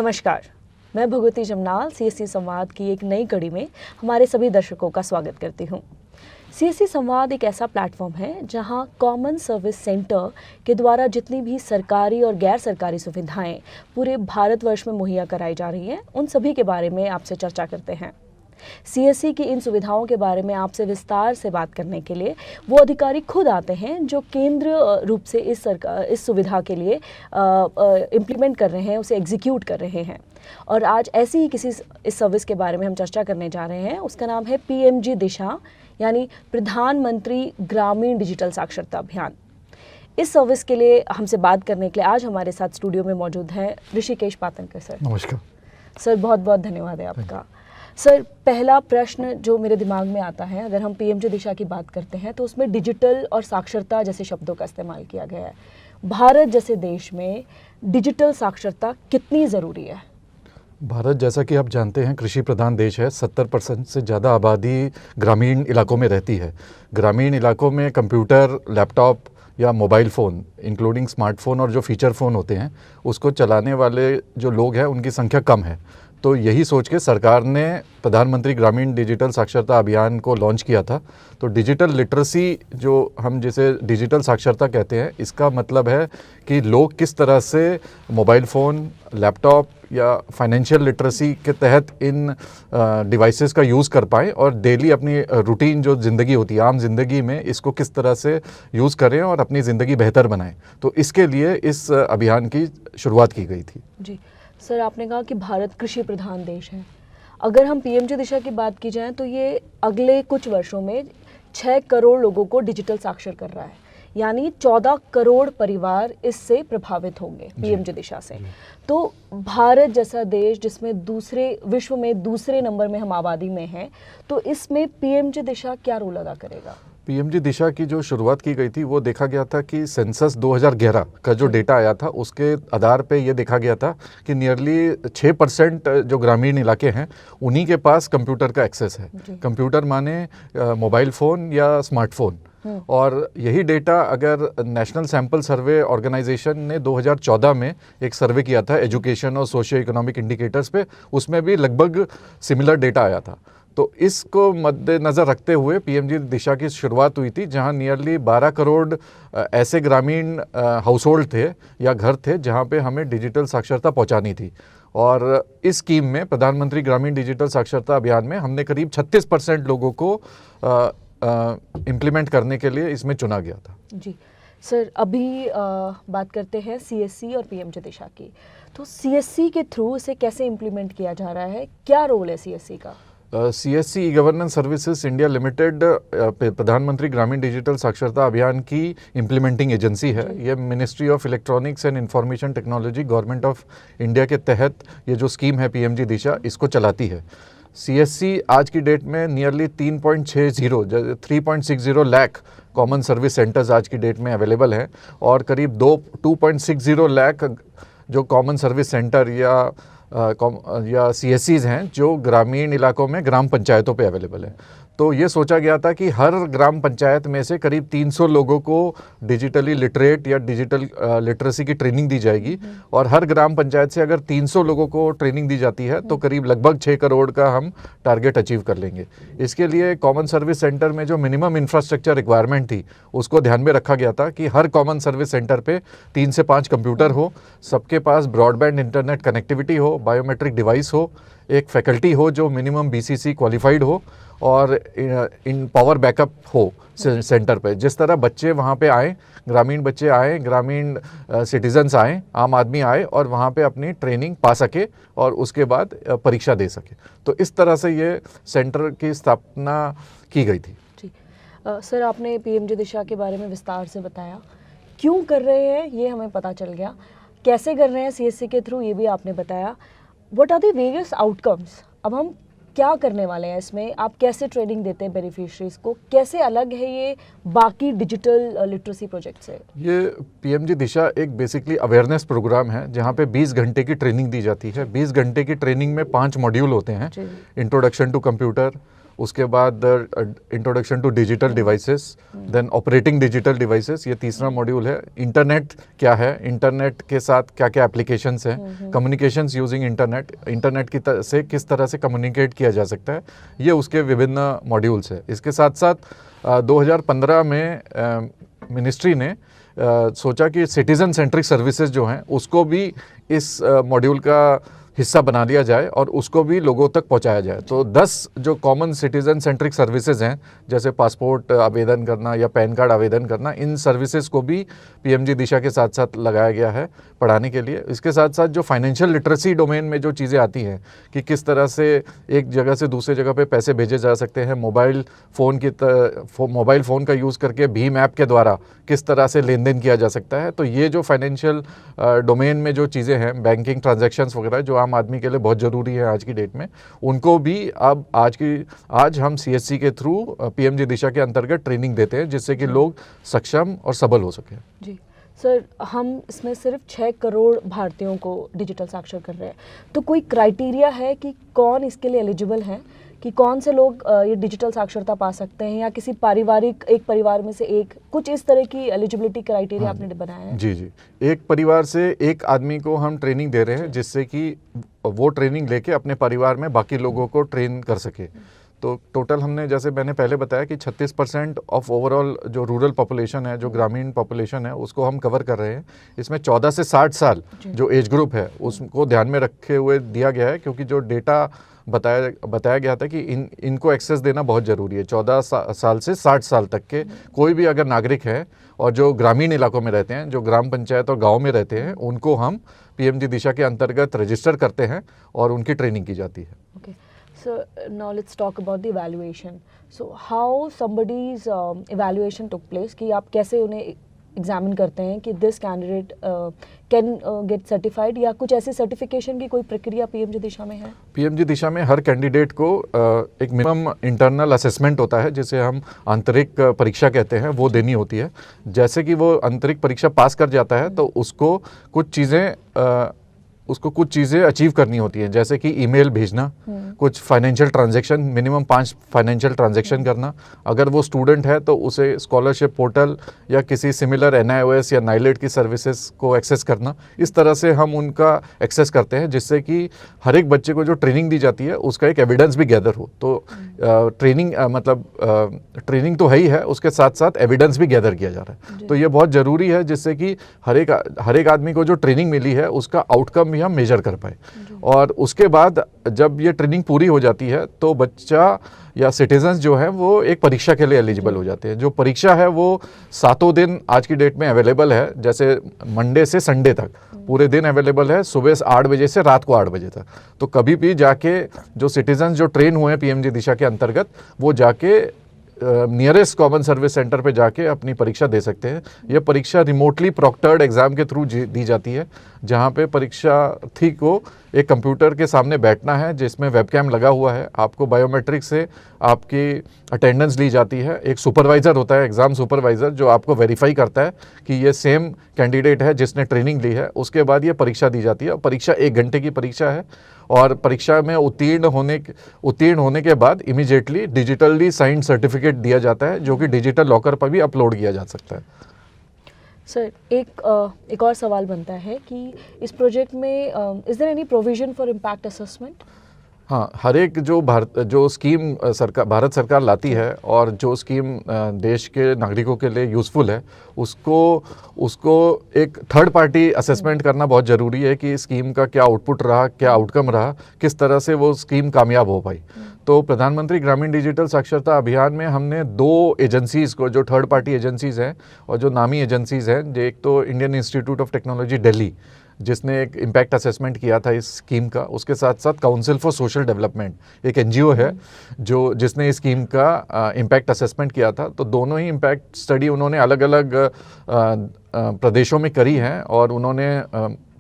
नमस्कार, मैं भगवती जमनाल सीएससी संवाद की एक नई कड़ी में हमारे सभी दर्शकों का स्वागत करती हूँ। सीएससी संवाद एक ऐसा प्लेटफॉर्म है जहां कॉमन सर्विस सेंटर के द्वारा जितनी भी सरकारी और गैर सरकारी सुविधाएं पूरे भारतवर्ष में मुहैया कराई जा रही हैं, उन सभी के बारे में आपसे चर्चा करते हैं। सीएससी की इन सुविधाओं के बारे में आपसे विस्तार से बात करने के लिए वो अधिकारी खुद आते हैं जो केंद्र रूप से इस सुविधा के लिए इम्प्लीमेंट कर रहे हैं, उसे एग्जीक्यूट कर रहे हैं। और आज ऐसी ही किसी इस सर्विस के बारे में हम चर्चा करने जा रहे हैं। उसका नाम है पीएमजी दिशा, यानी प्रधानमंत्री ग्रामीण डिजिटल साक्षरता अभियान। इस सर्विस के लिए हमसे बात करने के लिए आज हमारे साथ स्टूडियो में मौजूद हैं ऋषिकेश पातनकर सर। नमस्कार सर, बहुत बहुत धन्यवाद है आपका। सर, पहला प्रश्न जो मेरे दिमाग में आता है, अगर हम पीएमजी दिशा की बात करते हैं तो उसमें डिजिटल और साक्षरता जैसे शब्दों का इस्तेमाल किया गया है। भारत जैसे देश में डिजिटल साक्षरता कितनी ज़रूरी है? भारत, जैसा कि आप जानते हैं, कृषि प्रधान देश है। 70% से ज़्यादा आबादी ग्रामीण इलाकों में रहती है। ग्रामीण इलाकों में कंप्यूटर, लैपटॉप या मोबाइल फ़ोन इंक्लूडिंग स्मार्टफोन और जो फीचर फ़ोन होते हैं उसको चलाने वाले जो लोग हैं उनकी संख्या कम है। तो यही सोच के सरकार ने प्रधानमंत्री ग्रामीण डिजिटल साक्षरता अभियान को लॉन्च किया था। तो डिजिटल लिटरेसी, जो हम जिसे डिजिटल साक्षरता कहते हैं, इसका मतलब है कि लोग किस तरह से मोबाइल फ़ोन, लैपटॉप या फाइनेंशियल लिटरेसी के तहत इन डिवाइसेस का यूज़ कर पाएँ और डेली अपनी रूटीन जो ज़िंदगी होती है, आम ज़िंदगी में इसको किस तरह से यूज़ करें और अपनी ज़िंदगी बेहतर बनाएं। तो इसके लिए इस अभियान की शुरुआत की गई थी। जी सर, आपने कहा कि भारत कृषि प्रधान देश है। अगर हम पीएमजी दिशा की बात की जाए तो ये अगले कुछ वर्षों में 6 करोड़ लोगों को डिजिटल साक्षर कर रहा है, यानी 14 करोड़ परिवार इससे प्रभावित होंगे पीएमजी दिशा से। तो भारत जैसा देश जिसमें विश्व में दूसरे नंबर में हम आबादी में हैं, तो इसमें पीएमजी दिशा क्या रोल अदा करेगा? पीएमजी दिशा की जो शुरुआत की गई थी वो देखा गया था कि सेंसस 2011 का जो डेटा आया था उसके आधार पे ये देखा गया था कि नियरली 6% जो ग्रामीण इलाके हैं उन्हीं के पास कंप्यूटर का एक्सेस है। कंप्यूटर माने मोबाइल फ़ोन या स्मार्टफोन। और यही डेटा अगर नेशनल सैंपल सर्वे ऑर्गेनाइजेशन ने 2014 में एक सर्वे किया था एजुकेशन और सोशियो इकोनॉमिक इंडिकेटर्स पे, उसमें भी लगभग सिमिलर डेटा आया था। तो इसको मद्देनज़र रखते हुए पीएमजी दिशा की शुरुआत हुई थी, जहां नियरली 12 करोड़ ऐसे ग्रामीण हाउस होल्ड थे या घर थे जहां पे हमें डिजिटल साक्षरता पहुंचानी थी। और इस स्कीम में, प्रधानमंत्री ग्रामीण डिजिटल साक्षरता अभियान में, हमने करीब 36% लोगों को इम्प्लीमेंट करने के लिए इसमें चुना गया था। जी सर, अभी बात करते हैं सीएससी और पीएमजी दिशा की। तो सीएससी के थ्रू इसे कैसे इम्प्लीमेंट किया जा रहा है, क्या रोल है सीएससी का? CSC e governance services India limited प्रधानमंत्री ग्रामीण डिजिटल साक्षरता अभियान की इम्प्लीमेंटिंग एजेंसी है। ये ministry of electronics and information technology, government of India के तहत ये जो स्कीम है पीएमजी दिशा, इसको चलाती है। सीएससी आज की डेट में nearly 3.60 lakh common service centres आज की डेट में अवेलेबल हैं और करीब 2.60 लाख जो कॉमन सर्विस सेंटर या सीएससीज हैं जो ग्रामीण इलाकों में ग्राम पंचायतों पे अवेलेबल है। तो ये सोचा गया था कि हर ग्राम पंचायत में से करीब 300 लोगों को डिजिटली लिटरेट या डिजिटल लिटरेसी की ट्रेनिंग दी जाएगी। और हर ग्राम पंचायत से अगर 300 लोगों को ट्रेनिंग दी जाती है तो करीब लगभग 6 करोड़ का हम टारगेट अचीव कर लेंगे। इसके लिए कॉमन सर्विस सेंटर में जो मिनिमम इंफ्रास्ट्रक्चर रिक्वायरमेंट थी उसको ध्यान में रखा गया था कि हर कॉमन सर्विस सेंटर पे 3 से 5 कंप्यूटर हो, सबके पास ब्रॉडबैंड इंटरनेट कनेक्टिविटी हो, बायोमेट्रिक डिवाइस हो, एक फैकल्टी हो जो मिनिमम बीसीसी क्वालिफाइड हो और इन पावर बैकअप हो सेंटर पे। जिस तरह बच्चे वहाँ पे आए, ग्रामीण बच्चे आए, ग्रामीण सिटीजन्स आए, आम आदमी आए और वहाँ पे अपनी ट्रेनिंग पा सके और उसके बाद परीक्षा दे सके। तो इस तरह से ये सेंटर की स्थापना की गई थी। ठीक सर, आपने पीएमजी दिशा के बारे में विस्तार से बताया। क्यों कर रहे हैं ये हमें पता चल गया, कैसे कर रहे हैं सीएससी के थ्रू ये भी आपने बताया। What are the various outcomes? अब हम क्या करने वाले हैं इसमें? आप कैसे ट्रेनिंग देते हैं बेनिफिशरीज को? कैसे अलग है ये बाकी डिजिटल लिटरेसी प्रोजेक्ट से? ये पीएमजी दिशा एक बेसिकली अवेयरनेस प्रोग्राम है जहाँ पे 20 घंटे की ट्रेनिंग दी जाती है। 20 घंटे की ट्रेनिंग में 5 मॉड्यूल होते हैं। इंट्रोडक्शन टू कंप्यूटर, उसके बाद introduction to digital devices, then operating digital devices, ये तीसरा मॉड्यूल है। इंटरनेट क्या है, इंटरनेट के साथ क्या क्या एप्लीकेशंस हैं, कम्युनिकेशंस यूजिंग इंटरनेट, इंटरनेट से किस तरह से कम्युनिकेट किया जा सकता है, ये उसके विभिन्न मॉड्यूल्स है। इसके साथ साथ 2015 में मिनिस्ट्री ने सोचा कि सिटीज़न सेंट्रिक सर्विसेज जो हैं उसको भी इस मॉड्यूल का हिस्सा बना लिया जाए और उसको भी लोगों तक पहुंचाया जाए। तो 10 जो कॉमन सिटीज़न सेंट्रिक सर्विसेज हैं, जैसे पासपोर्ट आवेदन करना या पैन कार्ड आवेदन करना, इन सर्विसेज को भी पीएमजी दिशा के साथ साथ लगाया गया है पढ़ाने के लिए। इसके साथ साथ जो फाइनेंशियल लिटरेसी डोमेन में जो चीज़ें आती हैं कि किस तरह से एक जगह से दूसरे जगह पे पैसे भेजे जा सकते हैं, मोबाइल फ़ोन का यूज़ करके भीम ऐप के द्वारा किस तरह से लेन देन किया जा सकता है। तो ये जो फाइनेंशियल डोमेन में जो चीज़ें हैं, बैंकिंग ट्रांजैक्शंस वगैरह, जो आम आदमी के लिए बहुत ज़रूरी है आज की डेट में, उनको भी अब आज हम सीएससी के थ्रू पीएमजी दिशा के अंतर्गत ट्रेनिंग देते हैं, जिससे कि लोग सक्षम और सबल हो सकें। जी सर, हम इसमें सिर्फ 6 करोड़ भारतीयों को डिजिटल साक्षर कर रहे हैं, तो कोई क्राइटेरिया है कि कौन इसके लिए एलिजिबल है, कि कौन से लोग ये डिजिटल साक्षरता पा सकते हैं, या किसी एक परिवार में से एक, कुछ इस तरह की एलिजिबिलिटी क्राइटेरिया आपने बनाया है? जी, एक परिवार से एक आदमी को हम ट्रेनिंग दे रहे हैं, जिससे कि वो ट्रेनिंग लेके अपने परिवार में बाकी लोगों को ट्रेन कर सके। तो टोटल हमने, जैसे मैंने पहले बताया कि 36% ऑफ ओवरऑल जो रूरल पॉपुलेशन है, जो ग्रामीण पॉपुलेशन है, उसको हम कवर कर रहे हैं। इसमें 14 से 60 साल जो एज ग्रुप है उसको ध्यान में रखे हुए दिया गया है, क्योंकि जो डेटा बताया गया था कि इनको एक्सेस देना बहुत ज़रूरी है। 14 साल से 60 साल तक के कोई भी अगर नागरिक है और जो ग्रामीण इलाकों में रहते हैं, जो ग्राम पंचायत और गांव में रहते हैं, उनको हम पीएमजी दिशा के अंतर्गत रजिस्टर करते हैं और उनकी ट्रेनिंग की जाती है। Okay. So now let's talk about the evaluation. So how somebody's evaluation took place, कि आप कैसे उन्हें एग्जामिन करते हैं कि this candidate can get certified, या कुछ ऐसी सर्टिफिकेशन की कोई प्रक्रिया पीएमजी दिशा में है? पीएमजी दिशा में हर कैंडिडेट को एक मिनिमम इंटरनल असेसमेंट होता है, जिसे हम आंतरिक परीक्षा कहते हैं, वो देनी होती है। जैसे कि वो आंतरिक परीक्षा पास कर जाता है तो उसको कुछ चीज़ें अचीव करनी होती हैं, जैसे कि ईमेल भेजना, कुछ financial transaction, minimum 5 financial transaction करना। अगर वो स्टूडेंट है तो उसे स्कॉलरशिप पोर्टल या किसी सिमिलर एनआईओएस या नाइलेट की सर्विसेज को एक्सेस करना। इस तरह से हम उनका एक्सेस करते हैं, जिससे कि हर एक बच्चे को जो ट्रेनिंग दी जाती है उसका एक एविडेंस भी गैदर हो। तो ट्रेनिंग तो है ही है, उसके साथ साथ एविडेंस भी गैदर किया जा रहा है। तो ये बहुत ज़रूरी है, जिससे कि हर एक आदमी को जो ट्रेनिंग मिली है उसका आउटकम हम मेजर कर पाए। और उसके बाद जब ये ट्रेनिंग पूरी हो जाती है तो बच्चा या सिटीजन्स जो है वो एक परीक्षा के लिए एलिजिबल हो जाते हैं। जो परीक्षा है वो 7 दिन आज की डेट में अवेलेबल है, जैसे मंडे से संडे तक पूरे दिन अवेलेबल है, सुबह 8 बजे से रात को 8 बजे तक। तो कभी भी जाके जो सिटीजन्स जो ट्रेन हुए हैं पीएमजी दिशा के अंतर्गत, वो जाके नियरेस्ट कॉमन सर्विस सेंटर पे जाके अपनी परीक्षा दे सकते हैं। यह परीक्षा रिमोटली प्रॉक्टर्ड एग्जाम के थ्रू दी जाती है, जहां पे परीक्षार्थी को एक कंप्यूटर के सामने बैठना है, जिसमें वेबकैम लगा हुआ है। आपको बायोमेट्रिक से आपकी अटेंडेंस ली जाती है। एक सुपरवाइज़र होता है, एग्ज़ाम सुपरवाइज़र, जो आपको वेरीफाई करता है कि ये सेम कैंडिडेट है जिसने ट्रेनिंग ली है। उसके बाद ये परीक्षा दी जाती है। परीक्षा 1 घंटे की परीक्षा है, और परीक्षा में उत्तीर्ण होने के बाद इमीडिएटली डिजिटली साइंड सर्टिफिकेट दिया जाता है, जो कि डिजिटल लॉकर पर भी अपलोड किया जा सकता है। सर, एक और सवाल बनता है कि इस प्रोजेक्ट में is there any provision for impact assessment? हाँ, हर एक जो स्कीम भारत सरकार लाती है और जो स्कीम देश के नागरिकों के लिए यूज़फुल है, उसको एक थर्ड पार्टी असेसमेंट करना बहुत ज़रूरी है कि स्कीम का क्या आउटपुट रहा, क्या आउटकम रहा, किस तरह से वो स्कीम कामयाब हो पाई। तो प्रधानमंत्री ग्रामीण डिजिटल साक्षरता अभियान में हमने 2 एजेंसीज़ को, जो थर्ड पार्टी एजेंसीज़ हैं और जो नामी एजेंसीज़ हैं, जो एक तो Indian institute of technology Delhi, जिसने एक इम्पैक्ट असेसमेंट किया था इस स्कीम का, उसके साथ साथ काउंसिल फॉर सोशल डेवलपमेंट एक एनजीओ है जिसने इस स्कीम का इम्पैक्ट असेसमेंट किया था। तो दोनों ही इम्पैक्ट स्टडी उन्होंने अलग अलग प्रदेशों में करी हैं, और उन्होंने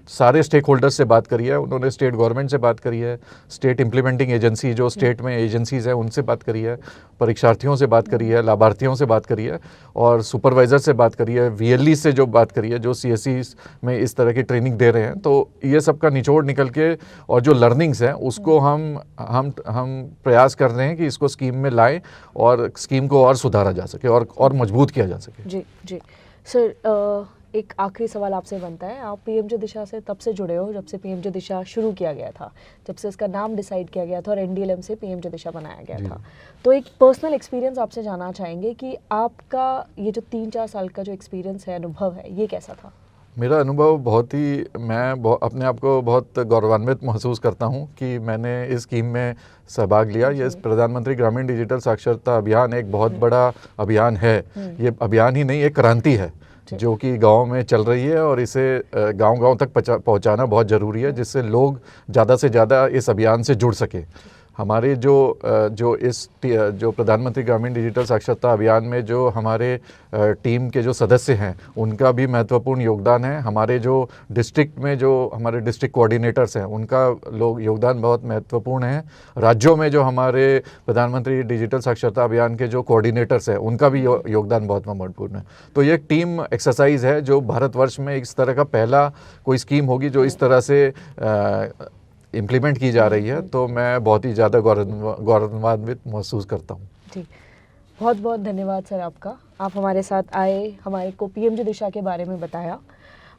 सारे स्टेक होल्डर्स से बात करी है, उन्होंने स्टेट गवर्नमेंट से बात करी है, स्टेट इम्प्लीमेंटिंग एजेंसी जो स्टेट में एजेंसीज़ हैं उनसे बात करी है, परीक्षार्थियों से बात करी है, लाभार्थियों से बात करी है और सुपरवाइज़र से बात करी है, VLE से जो बात करी है जो CSCs में इस तरह की ट्रेनिंग दे रहे हैं। तो ये सब का निचोड़ निकल के और जो लर्निंग्स हैं उसको हम प्रयास कर रहे हैं कि इसको स्कीम में लाएं और स्कीम को और सुधारा जा सके और मजबूत किया जा सके। जी जी सर, एक आखिरी सवाल आपसे बनता है, आप PMJ दिशा से तब से जुड़े हो जब से PMJ दिशा शुरू किया गया था, जब से इसका नाम डिसाइड किया गया था और NDLM से PMJ दिशा बनाया गया था। तो एक पर्सनल एक्सपीरियंस आपसे जानना चाहेंगे कि आपका ये जो 3-4 साल का जो एक्सपीरियंस है, अनुभव है, ये कैसा था? मेरा अनुभव अपने आप को बहुत गौरवान्वित महसूस करता हूं कि मैंने इस स्कीम में सहभाग लिया। ये प्रधानमंत्री ग्रामीण डिजिटल साक्षरता अभियान एक बहुत बड़ा अभियान है। ये अभियान ही नहीं, एक क्रांति है जो कि गांव में चल रही है और इसे गांव-गांव तक पहुंचाना बहुत ज़रूरी है, जिससे लोग ज़्यादा से ज़्यादा इस अभियान से जुड़ सके। हमारे जो प्रधानमंत्री ग्रामीण डिजिटल साक्षरता अभियान में जो हमारे टीम के जो सदस्य हैं उनका भी महत्वपूर्ण योगदान है। हमारे जो डिस्ट्रिक्ट में जो हमारे डिस्ट्रिक्ट कोऑर्डिनेटर्स हैं उनका योगदान बहुत महत्वपूर्ण है। राज्यों में जो हमारे प्रधानमंत्री डिजिटल साक्षरता अभियान के जो कोऑर्डिनेटर्स हैं उनका भी योगदान बहुत महत्वपूर्ण है। तो ये एक टीम एक्सरसाइज है जो भारतवर्ष में इस तरह का पहला कोई स्कीम होगी जो इस तरह से इम्प्लीमेंट की जा रही है। तो मैं बहुत ही ज़्यादा गौरवान्वित महसूस करता हूँ। जी, बहुत बहुत धन्यवाद सर आपका। आप हमारे साथ आए, हमारे को PMJ दिशा के बारे में बताया।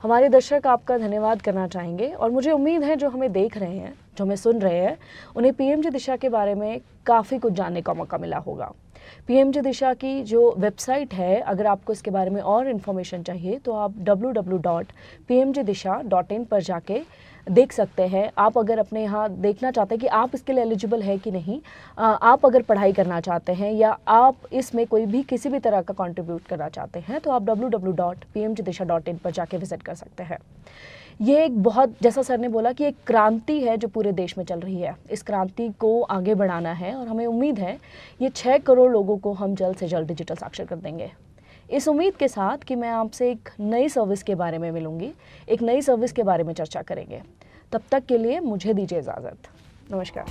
हमारे दर्शक आपका धन्यवाद करना चाहेंगे और मुझे उम्मीद है जो हमें देख रहे हैं, जो हमें सुन रहे हैं, उन्हें PMJ दिशा के बारे में काफ़ी कुछ जानने का मौका मिला होगा। PMJ दिशा की जो वेबसाइट है, अगर आपको इसके बारे में और इन्फॉर्मेशन चाहिए तो आप www.pmjdisha.in पर जाके देख सकते हैं। आप अगर अपने यहाँ देखना चाहते हैं कि आप इसके लिए एलिजिबल है कि नहीं, आप अगर पढ़ाई करना चाहते हैं या आप इसमें कोई भी किसी भी तरह का कंट्रीब्यूट करना चाहते हैं तो आप www.pmjdisha.in पर जाके विजिट कर सकते हैं। ये एक बहुत, जैसा सर ने बोला कि एक क्रांति है जो पूरे देश में चल रही है। इस क्रांति को आगे बढ़ाना है और हमें उम्मीद है ये 6 करोड़ लोगों को हम जल्द से जल्द डिजिटल साक्षर कर देंगे। इस उम्मीद के साथ कि मैं आपसे एक नई सर्विस के बारे में मिलूंगी, एक नई सर्विस के बारे में चर्चा करेंगे। तब तक के लिए मुझे दीजिए इजाज़त। नमस्कार।